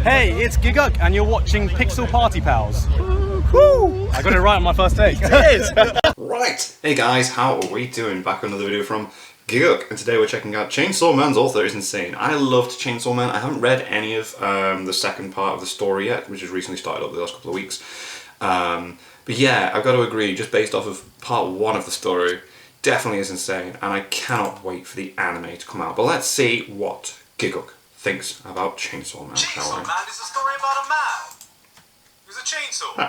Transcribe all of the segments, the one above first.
Hey, it's Giguk, and you're watching Pixel Party Pals. Woo! I got it right on my first take. Right, hey guys, how are we doing? Back with another video from Giguk, and today we're checking out Chainsaw Man's Author is Insane. I loved Chainsaw Man. I haven't read any of the second part of the story yet, which has recently started up the last couple of weeks. But yeah, I've got to agree, just based off of part one of the story, definitely is insane, and I cannot wait for the anime to come out. But let's see what Giguk thinks about Chainsaw Man. Chainsaw Man is a story about a man who's a chainsaw. Did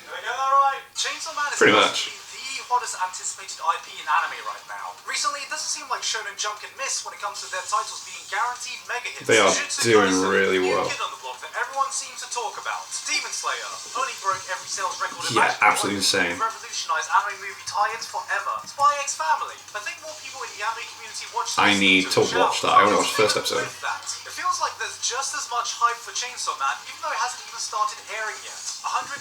I get that right? Chainsaw Man is Pretty much the hottest anticipated IP in anime right now. Recently, it doesn't seem like Shonen Jump can miss when it comes to their titles being guaranteed mega hits. They are doing really well. Kid on the block that everyone seems to talk about. Demon Slayer only broke every sales record. Yeah, absolutely insane. Revolutionized anime movie tie-ins forever. Spy X Family. I think more people in the anime community watch this. I need to watch that. I only watched the first episode. It feels like there's just as much hype for Chainsaw Man, even though it hasn't even started airing yet.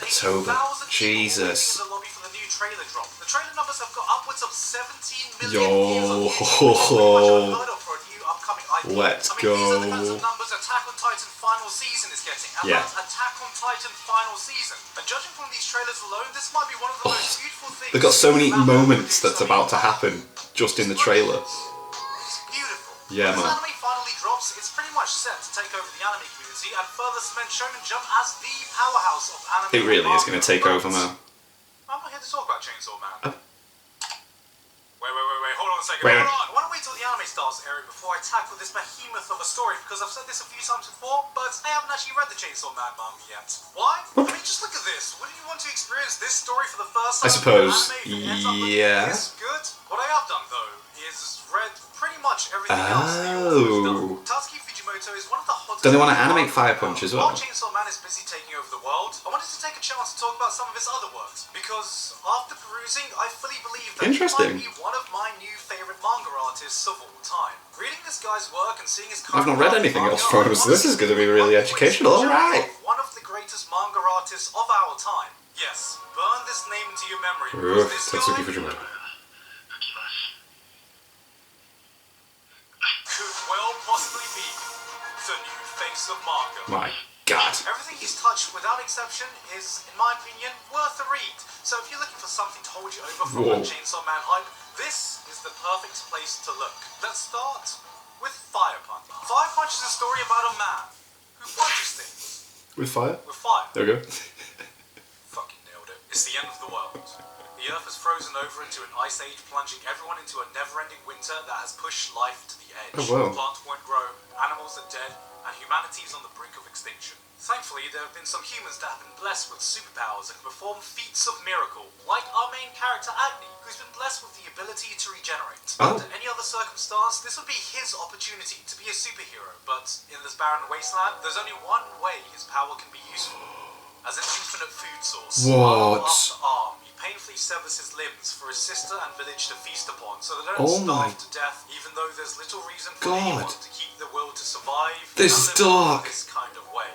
180,000 Jesus. in the lobby for the new trailer drop. The trailer numbers have got upwards of 17 million views on YouTube, unheard of for a new upcoming IP. Let's These are the kinds go. of numbers Attack on Titan Final Season is getting. And Yeah. that's Attack on Titan Final Season. And judging from these trailers alone, this might be one of the most beautiful things. They've got so many moments that's about to happen just in the trailer. It's beautiful. Yeah, When man. this anime finally drops, it's pretty much set to take over the anime community and further cement Shonen Jump as the powerhouse of anime. It really is going to take over, man. I'm not here to talk about Chainsaw Man. Wait, hold on a second. Wait. Hold on. I want to wait till the anime starts airing before I tackle this behemoth of a story, because I've said this a few times before, but I haven't actually read the Chainsaw Man manga yet. Why? I mean, just look at this. Wouldn't you want to experience this story for the first time? I suppose, Anime, if it ends up looking yeah. this good? What I have done, though, is read pretty much everything else the author's done. Tatsuki Fujimoto is one of the hottest... Don't they want to animate Fire Punch as well? While Chainsaw Man is busy taking over the world, I wanted to take a chance to talk about some of his other works, because after perusing, I fully believe that he might be one of my new favourite manga artists of all time. Reading this guy's work and seeing his... I've not read anything else from him, so this is going to be really educational. Alright! One of the greatest manga artists of our time. Yes, burn this name into your memory, because this Tatsuki guy Fujimoto. could well possibly be the new face of manga. My God. Everything he's touched, without exception, is, in my opinion, worth a read. So if you're looking for something to hold you over from the Chainsaw Man hype, this is the perfect place to look. Let's start with Fire Punch. Fire Punch is a story about a man who punches things. With fire? With fire. There we go. Fucking nailed it. It's the end of the world. The Earth has frozen over into an ice age, plunging everyone into a never-ending winter that has pushed life to the edge. Oh, wow. Plants won't grow, animals are dead, and humanity is on the brink of extinction. Thankfully, there have been some humans that have been blessed with superpowers and can perform feats of miracle, like our main character Agni, who's been blessed with the ability to regenerate. Oh. Under any other circumstance, this would be his opportunity to be a superhero, but in this barren wasteland, there's only one way his power can be useful. As an infinite food source. What? Arm after arm, he painfully severs his limbs for his sister and village to feast upon, so they don't Oh my starve to death, even though there's little reason for God. anyone to keep the will to survive. This and is live dark. This kind of way.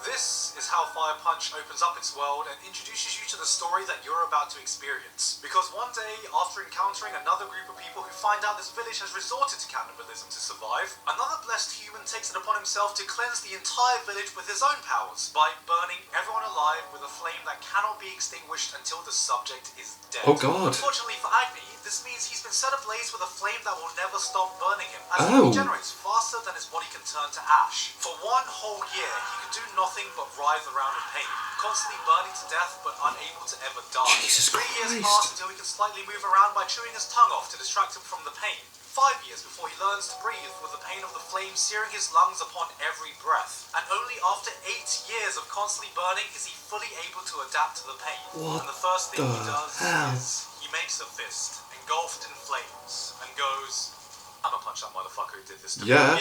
This is how Fire Punch opens up its world and introduces you to the story that you're about to experience. Because one day, after encountering another group of people who find out this village has resorted to cannibalism to survive, another blessed human takes it upon himself to cleanse the entire village with his own powers by burning everyone alive with a flame that cannot be extinguished until the subject is dead. Oh God. Unfortunately for Agni, this means he's been set ablaze with a flame that will never stop burning him, as Oh. he regenerates faster than his body can turn to ash. For one whole year, he could do nothing but writhe around in pain, constantly burning to death but unable to ever die. Jesus 3 years Christ. pass until he can slightly move around by chewing his tongue off to distract him from the pain. 5 years before he learns to breathe with the pain of the flame searing his lungs upon every breath. And only after 8 years of constantly burning is he fully able to adapt to the pain. What and the first thing he the does hell? is he makes a fist, engulfed in flames, and goes, "I'ma punch that motherfucker who did this to me." Yeah.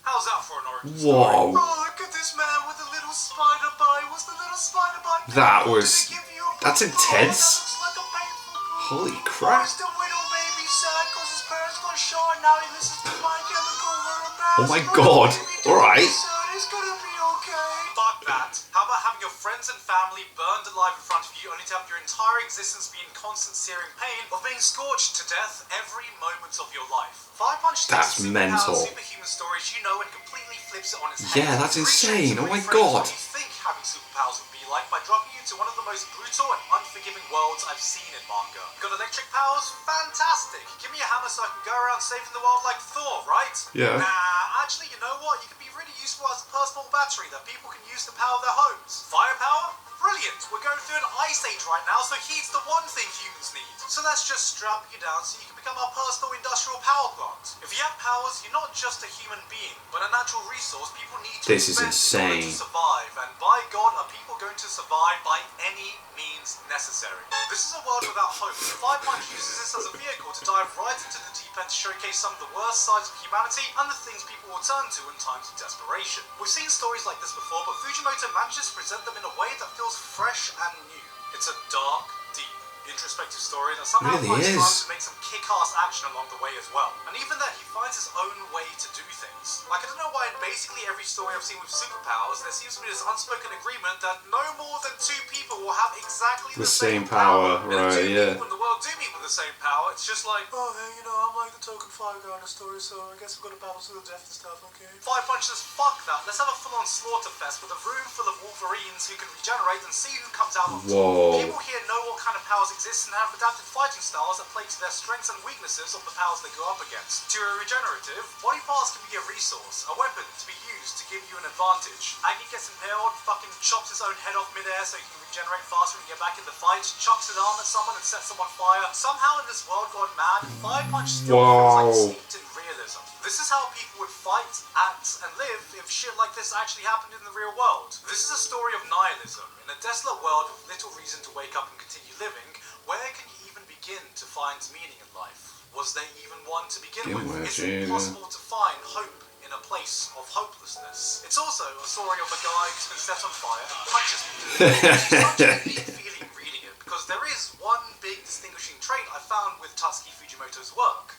How's that for an origin Whoa. story? Oh, look at this man with a little spider bite. What's the little spider bite? That Did was- it give you a that's painful intense. bite? That looks like a painful bite. Holy crap. Where's the widow baby sad because his parents got shot and now he listens to My Chemical Romance? Oh my God. Baby, don't Alright. be sad. It's gonna be okay. Fuck that. How about having your friends and family burned alive in front of you, only to have your entire existence be in constant searing pain of being scorched to death every moment of your life. Fire Punch takes That's mental. superhuman stories you know and completely flips it on its head. Yeah, that's insane. Oh my Reframes god. what you think having superpowers would be like by dropping you to one of the most brutal and unforgiving worlds I've seen in manga. Got electric powers? Fantastic! Give me a hammer so I can go around saving the world like Thor, right? Yeah. Nah, actually, you know what? You can be really useful as a personal battery that people can use to power their homes. Firepower? Brilliant! We're going through an ice age right now, so heat's the one thing humans need. So let's just strap you down so you can become our personal industrial power plant. If you have powers, you're not just a human being, but a natural resource people need to This is invent in order insane. to survive. And by God, are people going to survive by any means necessary? This is a world without hope. Fire Punch uses this as a vehicle to dive right into the deep end to showcase some of the worst sides of humanity and the things people will turn to in times of desperation. We've seen stories like this before, but Fujimoto manages to present them in a way that feels fresh and new. It's a dark, deep, introspective story that somehow Really finds is. time to make some kick-ass action along the way as well. And even then, he finds his own way to do things. Like, I don't know why in basically every story I've seen with superpowers, there seems to be this unspoken agreement that no more than two people will have exactly The the same power, And if right, two yeah. people in the world do meet with the same power, it's just like, oh, hey, you know, I'm like the token fire guy in the story, so I guess we've got to battle to the death and stuff, okay? Fire Punch says, fuck that, let's have a full-on slaughter fest with a room full of Wolverines who can regenerate and see who comes out on top. Whoa. People here know what kind of powers exist and have adapted fighting styles that play to their strengths and weaknesses of the powers they go up against. To a regenerative, body parts can be a resource, a weapon to be used to give you an advantage. Aggie gets impaled, fucking chops his own head off midair so he can regenerate faster and get back in the fight, chucks an arm at someone and sets them on fire. Somehow in this world gone mad, Fire Punch still feels like steeped in realism. This is how people would fight, act, and live if shit like this actually happened in the real world. This is a story of nihilism. In a desolate world with little reason to wake up and continue living, where can you even begin to find meaning in life? Was there even one to begin with? Is it possible to find hope in a place of hopelessness? It's also a story of a guy who's been set on fire and punches people. It's such a neat feeling reading it, because there is one big distinguishing trait I found with Tatsuki Fujimoto's work.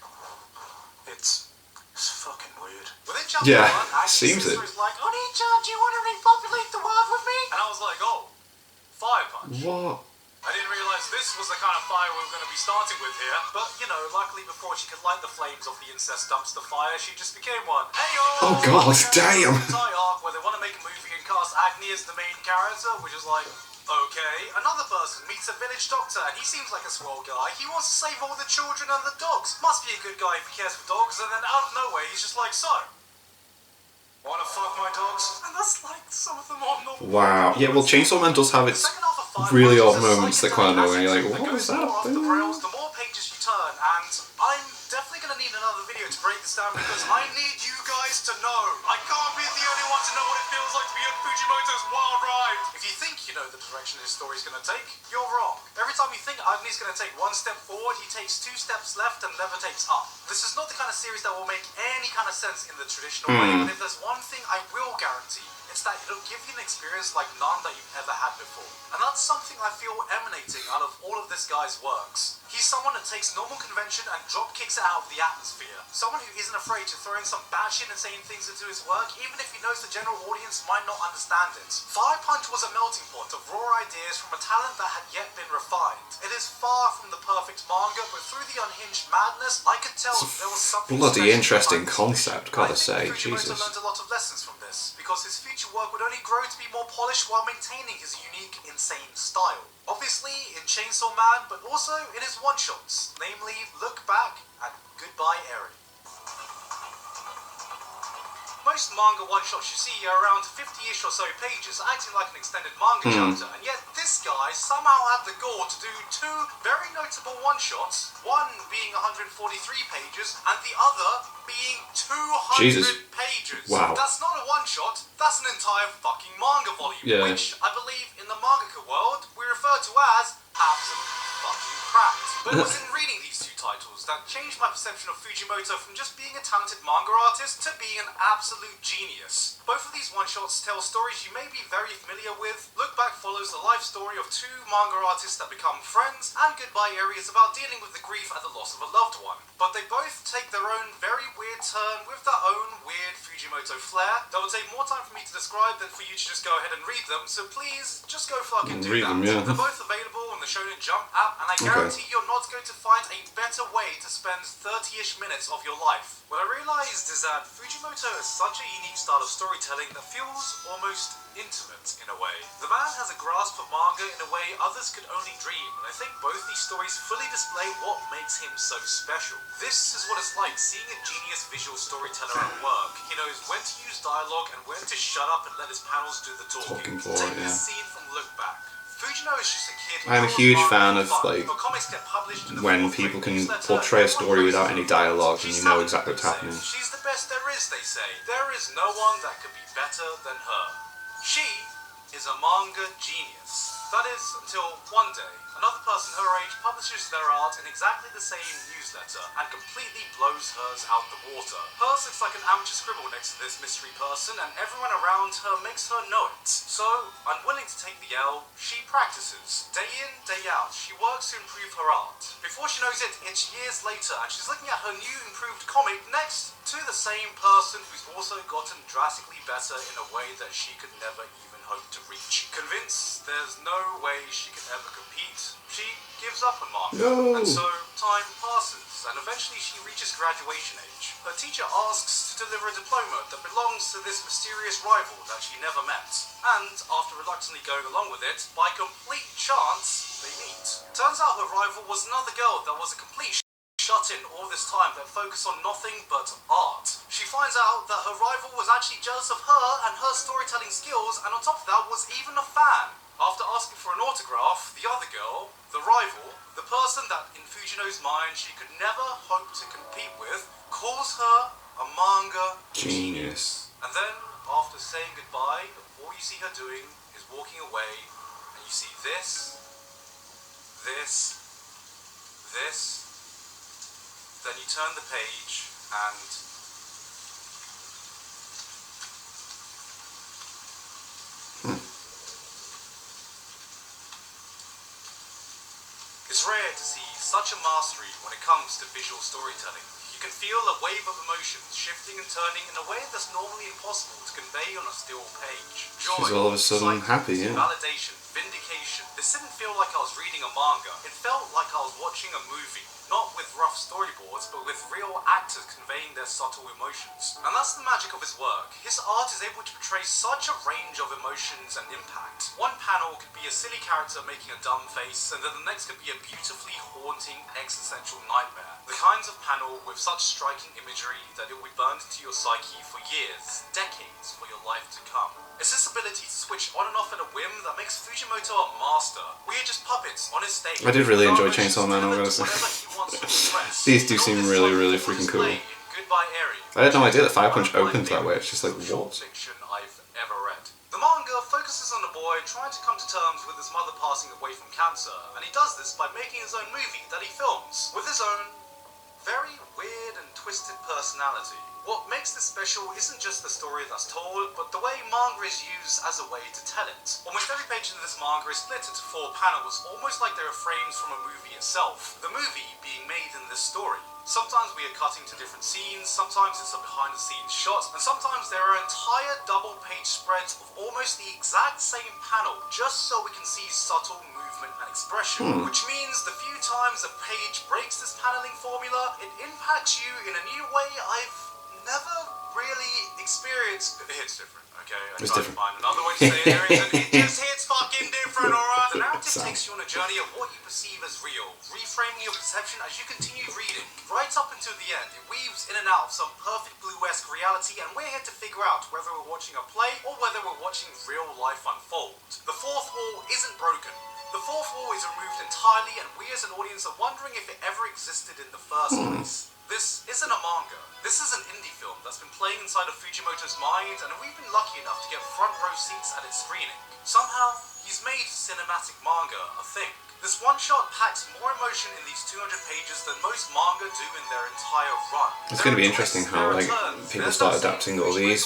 It's fucking weird. Within chapter 1, Aggie's sister is like, Oni-chan, do you want to repopulate the world with me? And I was like, oh, Fire Punch. What? I didn't realise this was the kind of fire we were going to be starting with here. But, you know, luckily before she could light the flames of the incest dumpster fire, she just became one. Hey-oh! Oh god, damn! Entire arc where they want to make a movie and cast Agni as the main character, which is like, okay. Another person meets a village doctor and he seems like a swell guy. He wants to save all the children and the dogs. Must be a good guy if he cares for dogs. And then out of nowhere, he's just like, so, wanna fuck my dogs? And that's like some of the more normal. Wow. Yeah, well, Chainsaw Man does have its really odd moments that kind of annoying. You're like, what was that? The more pages you turn, and I'm definitely gonna need another video to break this down because I need you guys to know. I can't be the only one to know what it feels like to be on Fujimoto's wild ride. If you think you know the direction his story's gonna take, you're wrong. Every time you think Agni's gonna take one step forward, he takes 2 steps left and never takes up. This is not the kind of series that will make any kind of sense in the traditional way, but if there's one thing I will guarantee, it's that it'll give you an experience like none that you've ever had before. And that's something I feel emanating out of all of this guy's works. He's someone that takes normal convention and drop kicks it out of the atmosphere. Someone who isn't afraid to throw in some batshit insane things into his work, even if he knows the general audience might not understand it. Fire Punch was a melting pot of raw ideas from a talent that had yet been refined. It is far from the perfect manga, but through the unhinged madness, I could tell there was something Bloody special interesting behind this concept, vision. gotta say, I think Fujimoto Jesus. learned a lot of lessons from this, because his future work would only grow to be more polished while maintaining his unique, insane style. Obviously in Chainsaw Man, but also in his one-shots, namely Look Back and Goodbye Eri. Most manga one-shots you see are around 50-ish or so pages, acting like an extended manga chapter, and yet this guy somehow had the gall to do 2 very notable one-shots, one being 143 pages, and the other being 200 Jesus. pages. Wow. That's not a one-shot, that's an entire fucking manga volume, Yeah. which I believe in the mangaka world we refer to as absolute fucking crap. But it was in reading these 2 titles that changed my perception of Fujimoto from just being a talented manga artist to being an absolute genius. Both of these one-shots tell stories you may be very familiar with. Look Back follows the life story of 2 manga artists that become friends, and Goodbye Eri is about dealing with the grief at the loss of a loved one. But they both take their own very weird turn with their own weird Fujimoto flair that will take more time for me to described than for you to just go ahead and read them, so please just go fucking do Read that. them, yeah. They're both available on the Shonen Jump app, and I guarantee you're not going to find a better way to spend 30-ish minutes of your life. What I realized is that Fujimoto has such a unique style of storytelling that feels almost intimate in a way. The man has a grasp of manga in a way others could only dream, and I think both these stories fully display what makes him so special. This is what it's like seeing a genius visual storyteller at work. He knows when to use dialogue and when to shut up and let his panels do the talking. Take this scene from Look Back. Fujino is just a kid. I'm a huge fan of like when people can portray a story without any dialogue and you know exactly what's happening. She's the best there is, they say. There is no one that could be better than her. She is a manga genius. That is, until one day, another person her age publishes their art in exactly the same newsletter and completely blows hers out the water. Hers looks like an amateur scribble next to this mystery person, and everyone around her makes her know it. So, unwilling to take the L, she practices. Day in, day out, she works to improve her art. Before she knows it, it's years later, and she's looking at her new improved comic next to the same person who's also gotten drastically better in a way that she could never even hope to reach. Convinced there's no way she can ever compete, she gives up on manga. No. And so time passes, and eventually she reaches graduation age. Her teacher asks to deliver a diploma that belongs to this mysterious rival that she never met. And after reluctantly going along with it, by complete chance, they meet. Turns out her rival was another girl that was a complete shut in all this time that focused on nothing but art. She finds out that her rival was actually jealous of her and her storytelling skills, and on top of that was even a fan. After asking for an autograph, the other girl, the rival, the person that in Fujino's mind she could never hope to compete with, calls her a manga Genius. And then, after saying goodbye, all you see her doing is walking away, and you see this, then you turn the page, and it's rare to see such a mastery when it comes to visual storytelling. You can feel a wave of emotions shifting and turning in a way that's normally impossible to convey on a still page. Joy, She's all of a sudden happy, yeah. validation, vindication. This didn't feel like I was reading a manga. It felt like I was watching a movie. Not with rough storyboards, but with real actors conveying their subtle emotions. And that's the magic of his work. His art is able to portray such a range of emotions and impact. One panel could be a silly character making a dumb face, and then the next could be a beautifully haunting existential nightmare. The kinds of panel with such striking imagery that it will be burned into your psyche for years, decades, for your life to come. It's this ability to switch on and off at a whim that makes Fujimoto a master. We are just puppets on his stage. I did really enjoy Chainsaw Man, I'm gonna say. These do seem really, really freaking cool. I had no idea that Fire Punch opened that way. It's just like, what? Fiction I've ever read. The manga focuses on a boy trying to come to terms with his mother passing away from cancer, and he does this by making his own movie that he films with his own very weird and twisted personality. What makes this special isn't just the story that's told, but the way manga is used as a way to tell it. Almost every page in this manga is split into 4 panels, almost like they are frames from a movie itself, the movie being made in this story. Sometimes we are cutting to different scenes, sometimes it's a behind-the-scenes shot, and sometimes there are entire double-page spreads of almost the exact same panel, just so we can see subtle movement and expression. Which means the few times a page breaks this paneling formula, it impacts you in a new way I've never really experienced. It hits different, okay? I It's tried to different. find another way to say it. There isn't. It just hits fucking different, alright? The narrative takes you on a journey of what you perceive as real, reframing your perception as you continue reading. Right up until the end, it weaves in and out of some perfect blue-esque reality, and we're here to figure out whether we're watching a play or whether we're watching real life unfold. The fourth wall isn't broken. The fourth wall is removed entirely, and we as an audience are wondering if it ever existed in the first place. This isn't a manga. This is an indie film that's been playing inside of Fujimoto's mind, and we've been lucky enough to get front row seats at its screening. Somehow, he's made cinematic manga a thing. This one-shot packs more emotion in these 200 pages than most manga do in their entire run. It's going to be interesting how like people start adapting all these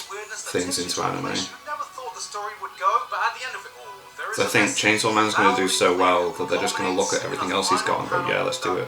things into anime. You never thought the story would go, but at the end of it all, there is So I think Chainsaw Man's going to do so well that they're just going to look at everything else he's got and go, yeah, let's do it.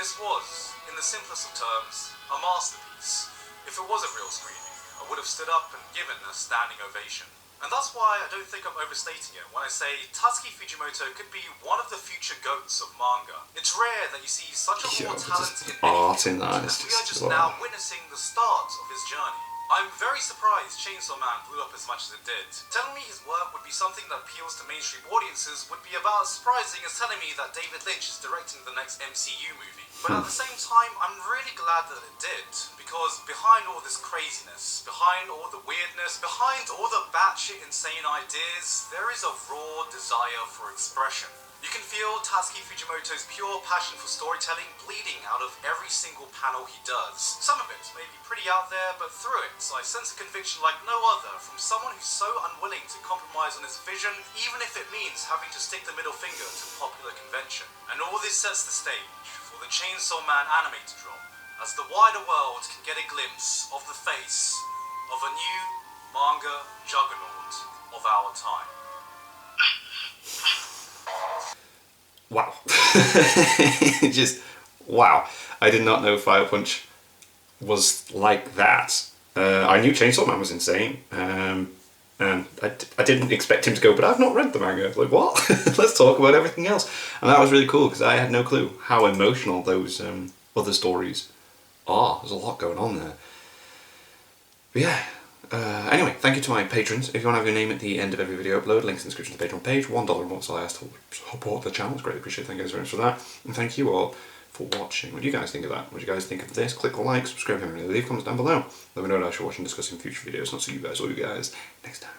This was, in the simplest of terms, a masterpiece. If it was a real screening, I would have stood up and given a standing ovation. And that's why I don't think I'm overstating it when I say Tatsuki Fujimoto could be one of the future goats of manga. It's rare that you see such a raw talent in art in that. and we are just now witnessing the start of his journey. I'm very surprised Chainsaw Man blew up as much as it did. Telling me his work would be something that appeals to mainstream audiences would be about as surprising as telling me that David Lynch is directing the next MCU movie. But at the same time, I'm really glad that it did, because behind all this craziness, behind all the weirdness, behind all the batshit insane ideas, there is a raw desire for expression. You can feel Tatsuki Fujimoto's pure passion for storytelling bleeding out of every single panel he does. Some of it may be pretty out there, but through it, I sense a conviction like no other from someone who's so unwilling to compromise on his vision, even if it means having to stick the middle finger to popular convention. And all this sets the stage for the Chainsaw Man animated drop, as the wider world can get a glimpse of the face of a new manga juggernaut of our time. Wow. Just, wow. I did not know Fire Punch was like that. I knew Chainsaw Man was insane, and I didn't expect him to go, but I've not read the manga. Like, what? Let's talk about everything else. And that was really cool, because I had no clue how emotional those other stories are. There's a lot going on there. But yeah. Anyway, thank you to my patrons. If you want to have your name at the end of every video upload, links in the description to the Patreon page. $1 a month, so I asked to support the channel. It's greatly appreciated. Thank you guys very much for that. And thank you all for watching. What do you guys think of that? What do you guys think of this? Click the like, subscribe, and leave comments down below. Let me know what I should watch and discuss in future videos, and I'll see you guys, all you guys, next time.